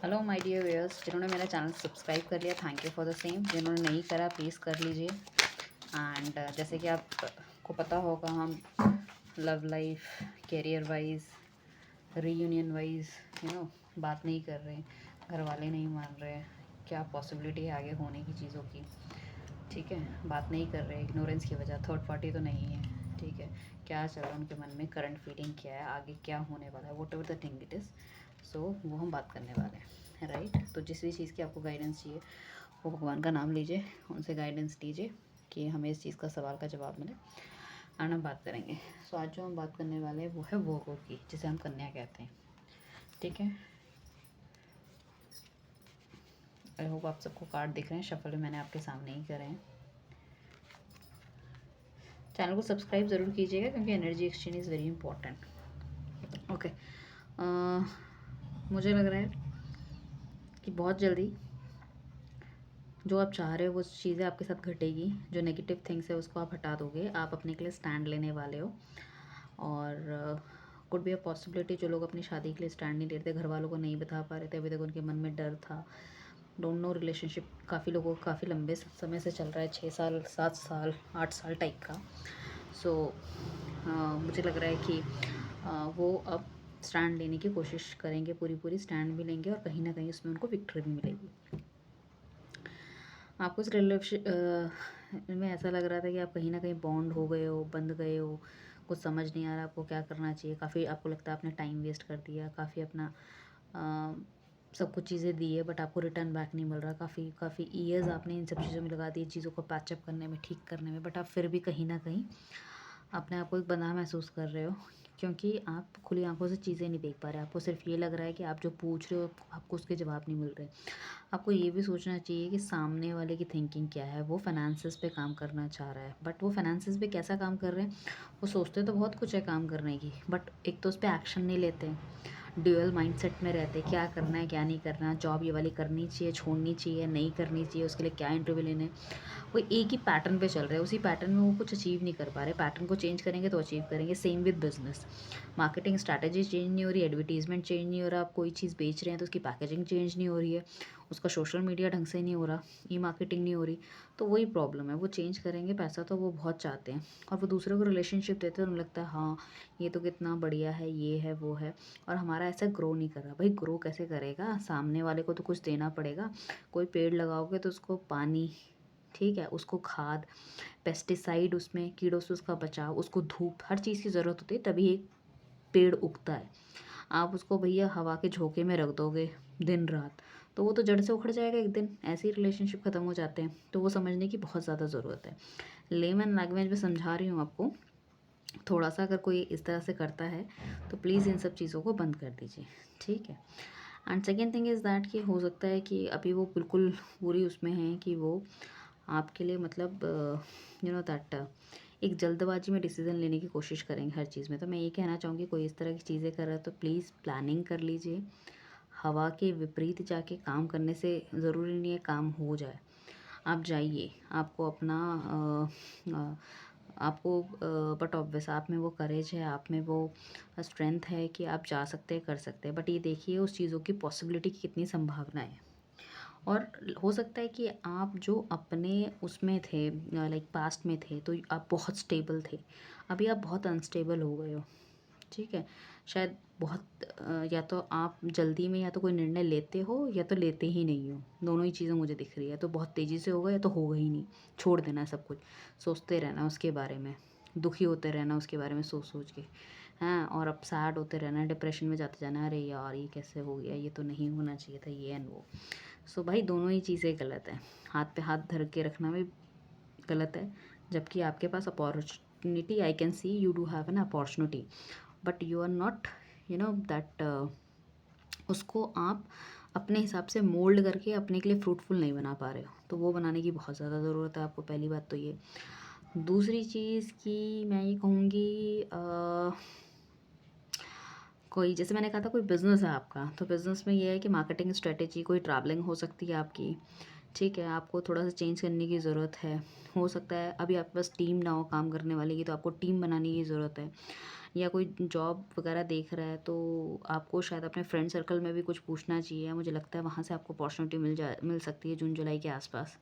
Hello my dear viewers, जिन्होंने मेरा channel subscribe कर लिया thank you for the same. जिन्होंने नहीं करा प्लीज़ कर लीजिए। एंड जैसे कि आपको पता होगा, हम love life, career wise, reunion wise बात नहीं कर रहे, घर वाले नहीं मान रहे, क्या पॉसिबिलिटी है आगे होने की चीज़ों की। ठीक है, बात नहीं कर रहे इग्नोरेंस की वजह, थर्ड पार्टी तो नहीं है। ठीक है, क्या चल रहा है उनके मन में, करंट फीलिंग क्या है, आगे क्या होने वाला है, whatever the thing it is. So वो हम बात करने वाले हैं, राइट। तो जिस भी चीज़ की आपको गाइडेंस चाहिए वो भगवान का नाम लीजिए, उनसे गाइडेंस लीजिए कि हमें इस चीज़ का सवाल का जवाब मिले, एंड हम बात करेंगे। सो आज जो हम बात करने वाले हैं वो है वो की, जिसे हम कन्या कहते हैं। ठीक है, आई होप आप सबको कार्ड दिख रहे हैं, शफल भी मैंने आपके सामने ही करे हैं। चैनल को सब्सक्राइब ज़रूर कीजिएगा क्योंकि energy exchange is very important. Okay, मुझे लग रहा है कि बहुत जल्दी जो आप चाह रहे हो वो चीज़ें आपके साथ घटेगी। जो नेगेटिव थिंग्स है उसको आप हटा दोगे, आप अपने के लिए स्टैंड लेने वाले हो। और कुड बी अ पॉसिबिलिटी जो लोग अपनी शादी के लिए स्टैंड नहीं लेते, घर वालों को नहीं बता पा रहे थे, अभी तक उनके मन में डर था। डोंट नो, रिलेशनशिप काफ़ी लोगों का काफ़ी लंबे समय से चल रहा है, 6 साल 7 साल 8 साल टाइप का। सो मुझे लग रहा है कि वो अब स्टैंड लेने की कोशिश करेंगे, पूरी पूरी स्टैंड भी लेंगे और कहीं ना कहीं उसमें उनको विक्ट्री भी मिलेगी। आपको इस रिलेशन में ऐसा लग रहा था कि आप कहीं ना कहीं बॉन्ड हो गए हो, बंध गए हो, कुछ समझ नहीं आ रहा आपको क्या करना चाहिए। काफ़ी आपको लगता है आपने टाइम वेस्ट कर दिया, काफ़ी अपना सब कुछ चीज़ें दी है बट आपको रिटर्न बैक नहीं मिल रहा। काफ़ी काफ़ी ईयर्स आपने इन सब चीज़ों में लगा दिए, चीज़ों को पैचअप करने में, ठीक करने में, बट आप फिर भी कहीं ना कहीं अपने आप को एक बंधा महसूस कर रहे हो क्योंकि आप खुली आंखों से चीज़ें नहीं देख पा रहे। आपको सिर्फ ये लग रहा है कि आप जो पूछ रहे हो आपको उसके जवाब नहीं मिल रहे। आपको ये भी सोचना चाहिए कि सामने वाले की थिंकिंग क्या है। वो फाइनेंसेस पे काम करना चाह रहा है बट वो फाइनेंसेस पे कैसा काम कर रहे हैं, वो सोचते तो बहुत कुछ है काम करने की, बट एक तो उस पर एक्शन नहीं लेते। ड्यूअल माइंडसेट में रहते, क्या करना है क्या नहीं करना, जॉब ये वाली करनी चाहिए, छोड़नी चाहिए, नहीं करनी चाहिए, उसके लिए क्या इंटरव्यू लेने। वो एक ही पैटर्न पे चल रहे हैं, उसी पैटर्न में वो कुछ अचीव नहीं कर पा रहे। पैटर्न को चेंज करेंगे तो अचीव करेंगे। Same with business, marketing strategy change नहीं हो रही, एडवर्टीजमेंट चेंज नहीं हो रहा। आप कोई चीज़ बेच रहे हैं तो उसकी पैकेजिंग चेंज नहीं हो रही है, उसका सोशल मीडिया ढंग से नहीं हो रहा, ई मार्केटिंग नहीं हो रही। तो वही प्रॉब्लम है, वो चेंज करेंगे, पैसा तो वो बहुत चाहते हैं और वो दूसरों को रिलेशनशिप देते हैं तो उन्हें लगता है हाँ ये तो कितना बढ़िया है, ये है वो है, और हमारा ऐसा ग्रो नहीं कर रहा। भाई ग्रो कैसे करेगा, सामने वाले को तो कुछ देना पड़ेगा। कोई पेड़ लगाओगे तो उसको पानी, ठीक है, उसको खाद, पेस्टिसाइड, उसमें कीड़ों से उसका बचाव, उसको धूप, हर चीज़ की ज़रूरत होती है तभी एक पेड़ उगता है। आप उसको भैया हवा के झोंके में रख दोगे दिन रात तो वो तो जड़ से उखड़ जाएगा एक दिन। ऐसे ही रिलेशनशिप ख़त्म हो जाते हैं, तो वो समझने की बहुत ज़्यादा ज़रूरत है। लेमन लैंग्वेज में समझा रही हूँ आपको। थोड़ा सा अगर कोई इस तरह से करता है तो प्लीज़ इन सब चीज़ों को बंद कर दीजिए, ठीक है। And second thing is that कि हो सकता है कि अभी वो बिल्कुल पूरी उसमें हैं कि वो आपके लिए मतलब दैट एक जल्दबाजी में डिसीज़न लेने की कोशिश करेंगे हर चीज़ में। तो मैं ये कहना चाहूँगी कोई इस तरह की चीज़ें कर रहा है तो प्लीज़ प्लानिंग कर लीजिए। हवा के विपरीत जाके काम करने से ज़रूरी नहीं है काम हो जाए। आप जाइए, आपको अपना आपको बट ऑब्वियस आप में वो करेज है, आप में वो स्ट्रेंथ है कि आप जा सकते हैं, कर सकते हैं, बट ये देखिए उस चीज़ों की पॉसिबिलिटी की कितनी संभावना है। और हो सकता है कि आप जो अपने उसमें थे, लाइक पास्ट में थे तो आप बहुत स्टेबल थे, अभी आप बहुत अनस्टेबल हो गए हो, ठीक है। शायद बहुत या तो आप जल्दी में या तो कोई निर्णय लेते हो या तो लेते ही नहीं हो, दोनों ही चीज़ें मुझे दिख रही है। तो बहुत तेज़ी से होगा या तो होगा ही नहीं, छोड़ देना है सब कुछ, सोचते रहना उसके बारे में, दुखी होते रहना उसके बारे में सोच सोच के, हाँ, और अब सैड होते रहना, डिप्रेशन में जाते जाना, अरे यार ये कैसे हो गया, ये तो नहीं होना चाहिए था, ये एंड वो। सो भाई दोनों ही चीज़ें गलत है। हाथ पे हाथ धर के रखना भी गलत है, जबकि आपके पास opportunity, I can see you do have an opportunity, but you are not that, उसको आप अपने हिसाब से मोल्ड करके अपने के लिए फ्रूटफुल नहीं बना पा रहे हो। तो वो बनाने की बहुत ज़्यादा ज़रूरत है आपको, पहली बात तो ये। दूसरी चीज़ की मैं ये कहूँगी, कोई जैसे मैंने कहा था कोई बिज़नेस है आपका, तो बिज़नेस में ये है कि मार्केटिंग स्ट्रेटेजी, कोई ट्रैवलिंग हो सकती है आपकी, ठीक है। आपको थोड़ा सा चेंज करने की ज़रूरत है। हो सकता है अभी आपके पास टीम ना हो काम करने वाली की, तो आपको टीम बनाने की ज़रूरत है। या कोई जॉब वगैरह देख रहा है तो आपको शायद अपने फ्रेंड सर्कल में भी कुछ पूछना चाहिए, मुझे लगता है वहाँ से आपको अपॉर्चुनिटी मिल सकती है जून जुलाई के आसपास।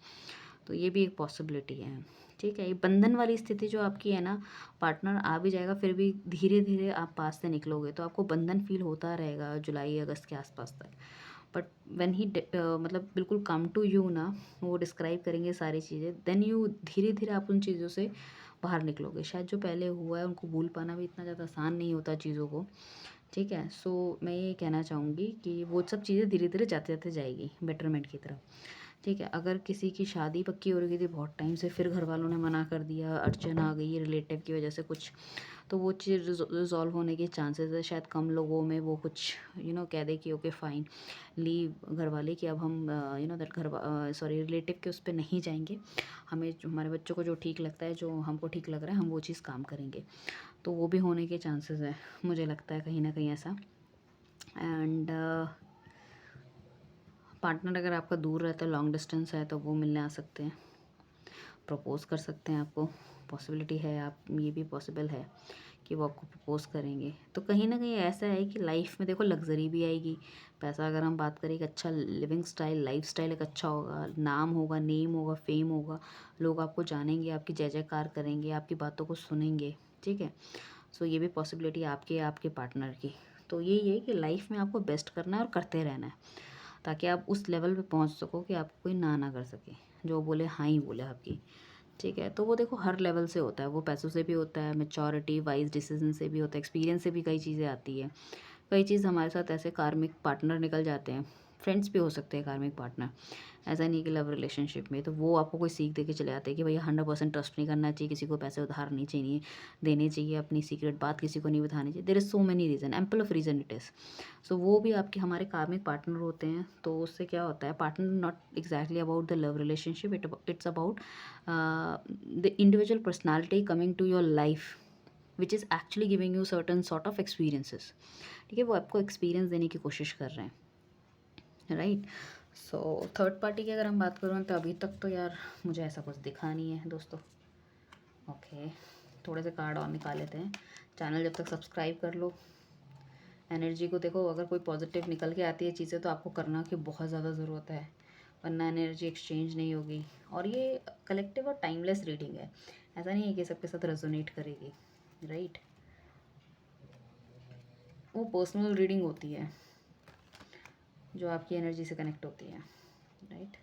तो ये भी एक पॉसिबिलिटी है। ठीक है, ये बंधन वाली स्थिति जो आपकी है ना, पार्टनर आ भी जाएगा फिर भी धीरे धीरे आप पास से निकलोगे, तो आपको बंधन फील होता रहेगा जुलाई अगस्त के आसपास तक। बट व्हेन ही मतलब बिल्कुल कम टू यू ना, वो डिस्क्राइब करेंगे सारी चीज़ें, देन यू धीरे धीरे आप उन चीज़ों से बाहर निकलोगे। शायद जो पहले हुआ है उनको भूल पाना भी इतना ज़्यादा आसान नहीं होता चीज़ों को। ठीक है, सो मैं ये कहना चाहूँगी कि वो सब चीज़ें धीरे धीरे जाते जाते जाएगी बेटरमेंट की तरफ। ठीक है, अगर किसी की शादी पक्की हो रही थी बहुत टाइम से, फिर घर वालों ने मना कर दिया, अड़चन आ गई रिलेटिव की वजह से कुछ, तो वो चीज़ रिज़ॉल्व होने के चांसेस है शायद कम। लोगों में वो कुछ कह दे कि ओके फाइन, लीव घर वाले कि अब हम दैट सॉरी रिलेटिव के उस पर नहीं जाएंगे, हमें हमारे बच्चों को जो ठीक लगता है, जो हमको ठीक लग रहा है, हम वो चीज़ काम करेंगे। तो वो भी होने के चांसेस है, मुझे लगता है कहीं ना कहीं ऐसा। एंड पार्टनर अगर आपका दूर रहता है, लॉन्ग डिस्टेंस है, तो वो मिलने आ सकते हैं, प्रपोज़ कर सकते हैं आपको, पॉसिबिलिटी है। आप ये भी पॉसिबल है कि वो आपको प्रपोज़ करेंगे। तो कहीं ना कहीं ऐसा है कि लाइफ में देखो लग्जरी भी आएगी। पैसा अगर हम बात करें, एक अच्छा लिविंग स्टाइल, लाइफ स्टाइल एक अच्छा होगा, नाम होगा, नेम होगा, फेम होगा, लोग आपको जानेंगे, आपकी जय जयकार करेंगे, आपकी बातों को सुनेंगे। ठीक है, सो ये भी पॉसिबिलिटी आपके आपके पार्टनर की। तो यही है कि लाइफ में आपको बेस्ट करना है और करते रहना है, ताकि आप उस लेवल पे पहुंच सको कि आपको कोई ना कर सके, जो बोले हाँ ही बोले आपकी। ठीक है, तो वो देखो हर लेवल से होता है, वो पैसों से भी होता है, मैच्योरिटी वाइज डिसीजन से भी होता है, एक्सपीरियंस से भी कई चीज़ें आती है। कई चीज़ हमारे साथ ऐसे कार्मिक पार्टनर निकल जाते हैं, फ्रेंड्स भी हो सकते हैं कार्मिक पार्टनर, ऐसा नहीं कि लव रिलेशनशिप में। तो वो आपको कोई सीख दे के चले आते हैं कि भैया 100% ट्रस्ट नहीं करना चाहिए, किसी को पैसे उधार नहीं चाहिए देने चाहिए, अपनी सीक्रेट बात किसी को नहीं बतानी चाहिए। There is so many reason, ample of reason it is. So वो भी आपके हमारे कार्मिक पार्टनर होते हैं। तो उससे क्या होता है, partner not exactly about the love relationship, it's about the individual personality coming to your life which is actually giving you certain sort of experiences. ठीक है, वो आपको एक्सपीरियंस देने की कोशिश कर रहे हैं, राइट। सो थर्ड पार्टी की अगर हम बात करें तो अभी तक तो यार मुझे ऐसा कुछ दिखा नहीं है दोस्तों। ओके, थोड़े से कार्ड और निकाल लेते हैं। चैनल जब तक सब्सक्राइब कर लो। एनर्जी को देखो, अगर कोई पॉजिटिव निकल के आती है चीज़ें तो आपको करना की बहुत ज़्यादा ज़रूरत है, वरना एनर्जी एक्सचेंज नहीं होगी। और ये कलेक्टिव और टाइमलेस रीडिंग है, ऐसा नहीं है कि सबके साथ रेजोनेट करेगी, राइट। वो पर्सनल रीडिंग होती है जो आपकी एनर्जी से कनेक्ट होती है, राइट।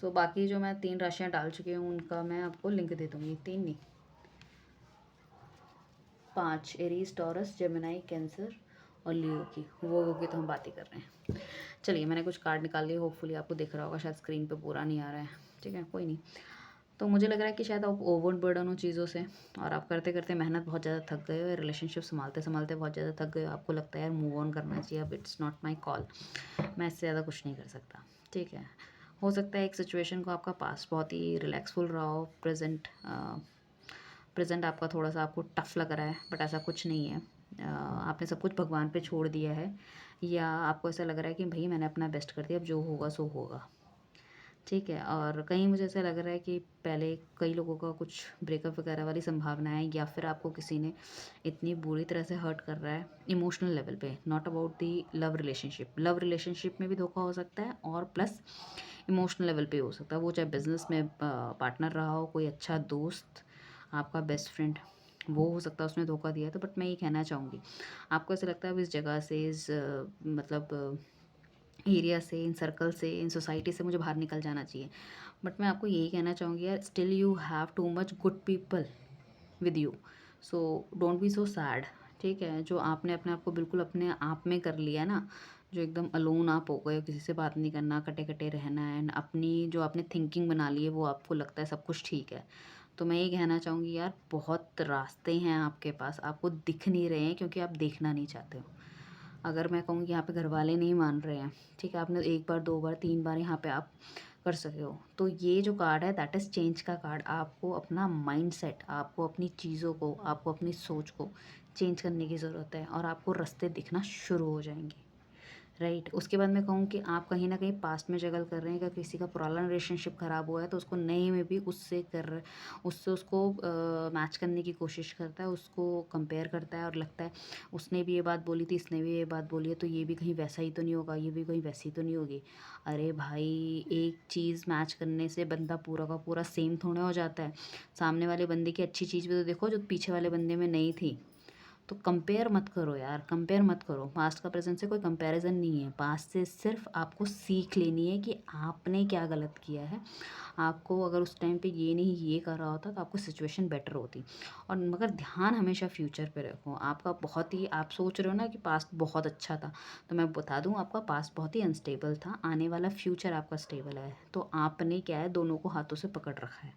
सो बाकी जो मैं 3 राशियाँ डाल चुकी हूँ उनका मैं आपको लिंक दे दूँगी, 3 नहीं 5, एरीज, टॉरस, जेमिनाई, कैंसर और लियो की, वो होगी तो हम बात ही कर रहे हैं। चलिए मैंने कुछ कार्ड निकाल लिए, होपफुली आपको दिख रहा होगा, शायद स्क्रीन पे पूरा नहीं आ रहा है। ठीक है, कोई नहीं। तो मुझे लग रहा है कि शायद आप ओवर बर्डन हो चीज़ों से, और आप करते करते मेहनत बहुत ज़्यादा थक गए हो, रिलेशनशिप संभालते संभालते बहुत ज़्यादा थक गए हो, आपको लगता है यार मूव ऑन करना चाहिए, अब इट्स नॉट माई कॉल, मैं इससे ज़्यादा कुछ नहीं कर सकता। ठीक है, हो सकता है एक सिचुएशन को आपका पास्ट बहुत ही रिलैक्सफुल रहा हो, प्रेजेंट आपका थोड़ा सा आपको टफ लग रहा है, बट ऐसा कुछ नहीं है। आपने सब कुछ भगवान पे छोड़ दिया है, या आपको ऐसा लग रहा है कि भाई मैंने अपना बेस्ट कर दिया, अब जो होगा सो होगा। ठीक है, और कहीं मुझे ऐसा लग रहा है कि पहले कई लोगों का कुछ ब्रेकअप वगैरह वाली संभावना है, या फिर आपको किसी ने इतनी बुरी तरह से हर्ट कर रहा है इमोशनल लेवल पे, not about the love relationship. Love relationship में भी धोखा हो सकता है, और प्लस इमोशनल लेवल पे हो सकता है, वो चाहे बिजनेस में पार्टनर रहा हो, कोई अच्छा दोस्त, आपका बेस्ट फ्रेंड, वो हो सकता है उसने धोखा दिया। तो बट मैं ये कहना चाहूँगी, आपको ऐसा लगता है अब इस जगह से, इस मतलब एरिया से, इन सर्कल से, इन सोसाइटी से मुझे बाहर निकल जाना चाहिए, बट मैं आपको यही कहना चाहूँगी यार, still you have too much good people with you, so don't be so sad. ठीक है, जो आपने अपने आप को बिल्कुल अपने आप में कर लिया ना, जो एकदम अलोन आप हो गए हो, किसी से बात नहीं करना, कटे कटे रहना, एंड अपनी जो आपने थिंकिंग बना ली है, वो आपको लगता है सब कुछ ठीक है। तो मैं ये कहना चाहूँगी यार, बहुत रास्ते हैं आपके पास, आपको दिख नहीं रहे हैं क्योंकि आप देखना नहीं चाहते हो। अगर मैं कहूँ कि यहाँ पे घर वाले नहीं मान रहे हैं, ठीक है, आपने 1 बार 2 बार 3 बार यहाँ पे आप कर सके हो, तो ये जो कार्ड है दैट इज़ चेंज का कार्ड। आपको अपना माइंडसेट, आपको अपनी चीज़ों को, आपको अपनी सोच को चेंज करने की ज़रूरत है, और आपको रास्ते दिखना शुरू हो जाएंगे, राइट। उसके बाद मैं कहूँ कि आप कहीं न कहीं पास्ट में जगल कर रहे हैं, या किसी का पुराना रिलेशनशिप ख़राब हुआ है तो उसको नए में भी उससे उसको मैच करने की कोशिश करता है, उसको कंपेयर करता है और लगता है उसने भी ये बात बोली थी, इसने भी ये बात बोली है, तो ये भी कहीं वैसा ही तो नहीं होगा, ये भी कहीं वैसी तो नहीं होगी। अरे भाई, एक चीज़ मैच करने से बंदा पूरा का पूरा सेम थोड़ा हो जाता है। सामने वाले बंदे की अच्छी चीज़ भी तो देखो जो पीछे वाले बंदे में नहीं थी। तो कंपेयर मत करो यार, कंपेयर मत करो। पास्ट का प्रेजेंट से कोई कंपैरिजन नहीं है। पास्ट से सिर्फ आपको सीख लेनी है कि आपने क्या गलत किया है। आपको अगर उस टाइम पे ये नहीं ये कर रहा होता तो आपको सिचुएशन बेटर होती। और मगर ध्यान हमेशा फ्यूचर पे रखो। आपका बहुत ही, आप सोच रहे हो ना कि पास्ट बहुत अच्छा था, तो मैं बता दूं आपका पास्ट बहुत ही अनस्टेबल था। आने वाला फ्यूचर आपका स्टेबल है। तो आपने क्या है, दोनों को हाथों से पकड़ रखा है।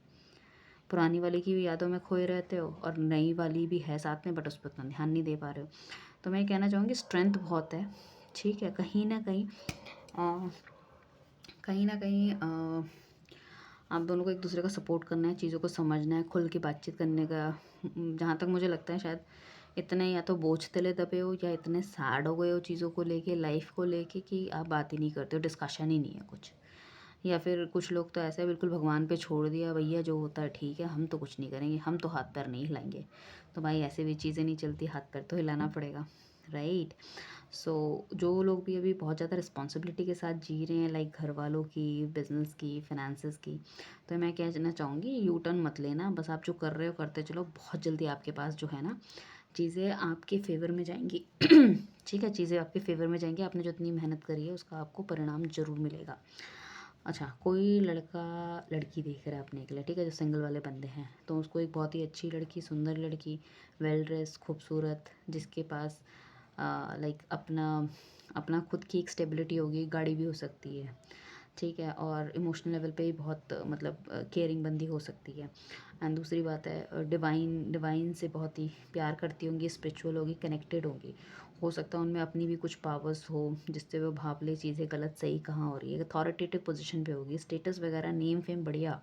पुरानी वाली की भी यादों में खोए रहते हो और नई वाली भी है साथ में, बट उस पर उतना ध्यान नहीं दे पा रहे हो। तो मैं कहना चाहूँगी स्ट्रेंथ बहुत है, ठीक है। कहीं ना कहीं कहीं ना कहीं आप दोनों को एक दूसरे का सपोर्ट करना है, चीज़ों को समझना है, खुल के बातचीत करने का। जहाँ तक मुझे लगता है शायद इतने या तो बोझ तले दबे हो या इतने सैड हो गए हो चीज़ों को लेके, लाइफ को लेके, कि आप बात ही नहीं करते हो, डिस्कशन ही नहीं है कुछ। या फिर कुछ लोग तो ऐसे बिल्कुल भगवान पे छोड़ दिया, भैया जो होता है ठीक है, हम तो कुछ नहीं करेंगे, हम तो हाथ पैर नहीं हिलाएंगे। तो भाई ऐसे भी चीज़ें नहीं चलती, हाथ पैर तो हिलाना पड़ेगा, राइट। सो जो लोग भी अभी बहुत ज़्यादा रिस्पॉन्सिबिलिटी के साथ जी रहे हैं, लाइक घर वालों की, बिजनेस की, फाइनेंसेस की, तो मैं कहना चाहूँगी यू टर्न मत लेना। बस आप जो कर रहे हो करते चलो, बहुत जल्दी आपके पास जो है ना चीज़ें आपके फेवर में जाएंगी। ठीक है, चीज़ें आपके फेवर में जाएंगी। आपने जो इतनी मेहनत करी है उसका आपको परिणाम ज़रूर मिलेगा। अच्छा, कोई लड़का लड़की देख रहा है अपने के लिए, ठीक है, जो सिंगल वाले बंदे हैं, तो उसको एक बहुत ही अच्छी लड़की, सुंदर लड़की, वेल ड्रेस, खूबसूरत, जिसके पास लाइक अपना अपना खुद की एक स्टेबिलिटी होगी, गाड़ी भी हो सकती है, ठीक है, और इमोशनल लेवल पे ही बहुत मतलब केयरिंग बंदी हो सकती है। एंड दूसरी बात है, डिवाइन डिवाइन से बहुत ही प्यार करती होंगी, स्पिरिचुअल होगी, कनेक्टेड होगी। हो सकता है उनमें अपनी भी कुछ पावर्स हो जिससे वो भाप ले चीज़ें गलत सही कहाँ हो रही है। अथॉरिटेटिव पोजीशन पे होगी, स्टेटस वगैरह, नेम फेम बढ़िया,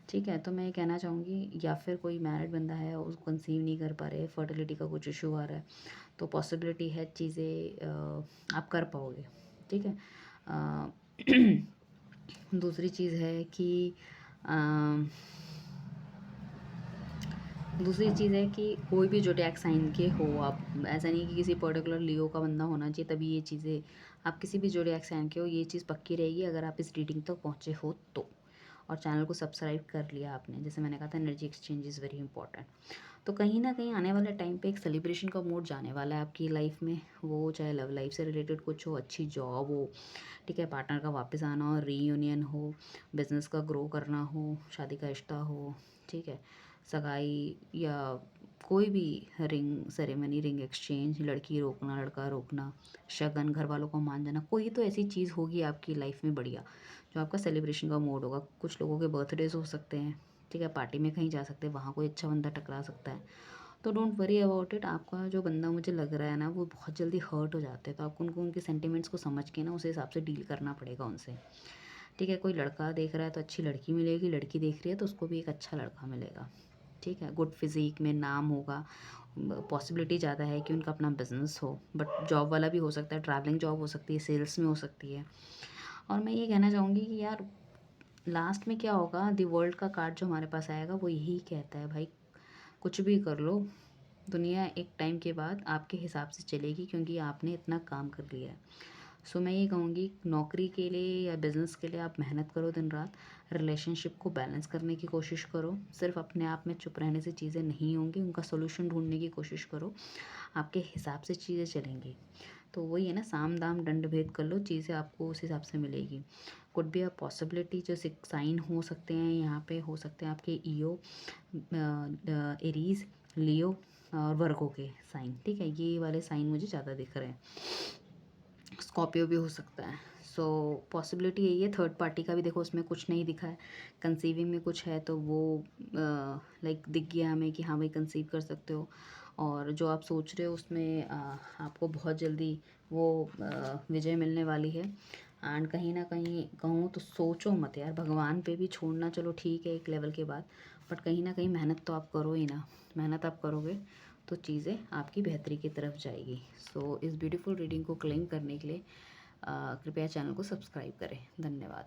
ठीक है। तो मैं ये कहना चाहूँगी, या फिर कोई मैरिड बंदा है, उसको कंसीव नहीं कर पा रहे, फर्टिलिटी का कुछ इशू आ रहा है, तो पॉसिबिलिटी है चीज़ें आप कर पाओगे, ठीक है। अ, दूसरी चीज़ है कि अ, दूसरी चीज़ है कि कोई भी ज़ोडिएक साइन के हो आप, ऐसा नहीं कि किसी पर्टिकुलर लियो का बंदा होना चाहिए तभी ये चीज़ें, आप किसी भी ज़ोडिएक साइन के हो, ये चीज़ पक्की रहेगी अगर आप इस रीडिंग तक पहुँचे हो तो। और चैनल को सब्सक्राइब कर लिया आपने, जैसे मैंने कहा था energy exchange is very important. तो कहीं ना कहीं आने वाले टाइम पे एक सेलिब्रेशन का मूड जाने वाला है आपकी लाइफ में। वो चाहे लव लाइफ से रिलेटेड कुछ हो, अच्छी जॉब हो, ठीक है, पार्टनर का वापस आना हो, रीयूनियन हो, बिजनेस का ग्रो करना हो, शादी का रिश्ता हो, ठीक है, सगाई, या कोई भी रिंग सेरेमनी, रिंग एक्सचेंज, लड़की रोकना, लड़का रोकना, शगन, घर वालों को मान जाना, कोई तो ऐसी चीज़ होगी आपकी लाइफ में बढ़िया, जो आपका सेलिब्रेशन का मूड होगा। कुछ लोगों के बर्थडेज हो सकते हैं, ठीक है, पार्टी में कहीं जा सकते हैं, वहाँ कोई अच्छा बंदा टकरा सकता है। तो डोंट वरी अबाउट इट। आपका जो बंदा मुझे लग रहा है ना, वो बहुत जल्दी हर्ट हो जाते हैं, तो आपको उनको उनके सेंटिमेंट्स को समझ के ना उस हिसाब से डील करना पड़ेगा उनसे, ठीक है। कोई लड़का देख रहा है तो अच्छी लड़की मिलेगी, लड़की देख रही है तो उसको भी एक अच्छा लड़का मिलेगा, ठीक है। गुड फिजिक में नाम होगा, पॉसिबिलिटी ज़्यादा है कि उनका अपना बिजनेस हो, बट जॉब वाला भी हो सकता है, ट्रैवलिंग जॉब हो सकती है, सेल्स में हो सकती है। और मैं ये कहना चाहूँगी कि यार लास्ट में क्या होगा, दी वर्ल्ड का कार्ड जो हमारे पास आएगा वो यही कहता है, भाई कुछ भी कर लो, दुनिया एक टाइम के बाद आपके हिसाब से चलेगी, क्योंकि आपने इतना काम कर लिया है। सो मैं ये कहूँगी, नौकरी के लिए या बिज़नेस के लिए आप मेहनत करो दिन रात, रिलेशनशिप को बैलेंस करने की कोशिश करो। सिर्फ अपने आप में चुप रहने से चीज़ें नहीं होंगी, उनका सोल्यूशन ढूंढने की कोशिश करो, आपके हिसाब से चीज़ें चलेंगी। तो वही है ना, साम दाम दंड भेद कर लो, चीज़ें आपको उस हिसाब से मिलेगी। कुड बी अ पॉसिबिलिटी, जो साइन हो सकते हैं यहाँ पे, हो सकते हैं आपके ईओ, एरीज, लियो और वर्गो के साइन, ठीक है, ये वाले साइन मुझे ज़्यादा दिख रहे हैं। स्कॉर्पियो भी हो सकता है। सो पॉसिबिलिटी यही है। थर्ड पार्टी का भी देखो, उसमें कुछ नहीं दिखा है। कंसीविंग में कुछ है तो वो लाइक दिख गया हमें कि हाँ भाई कंसीव कर सकते हो, और जो आप सोच रहे हो उसमें आपको बहुत जल्दी वो विजय मिलने वाली है। एंड कहीं ना कहीं कहूँ तो सोचो मत यार, भगवान पे भी छोड़ना चलो ठीक है एक लेवल के बाद, बट कहीं ना कहीं मेहनत तो आप करो ही ना। मेहनत आप करोगे तो चीज़ें आपकी बेहतरी की तरफ जाएगी। सो इस ब्यूटीफुल रीडिंग को क्लेम करने के लिए कृपया चैनल को सब्सक्राइब करें। धन्यवाद।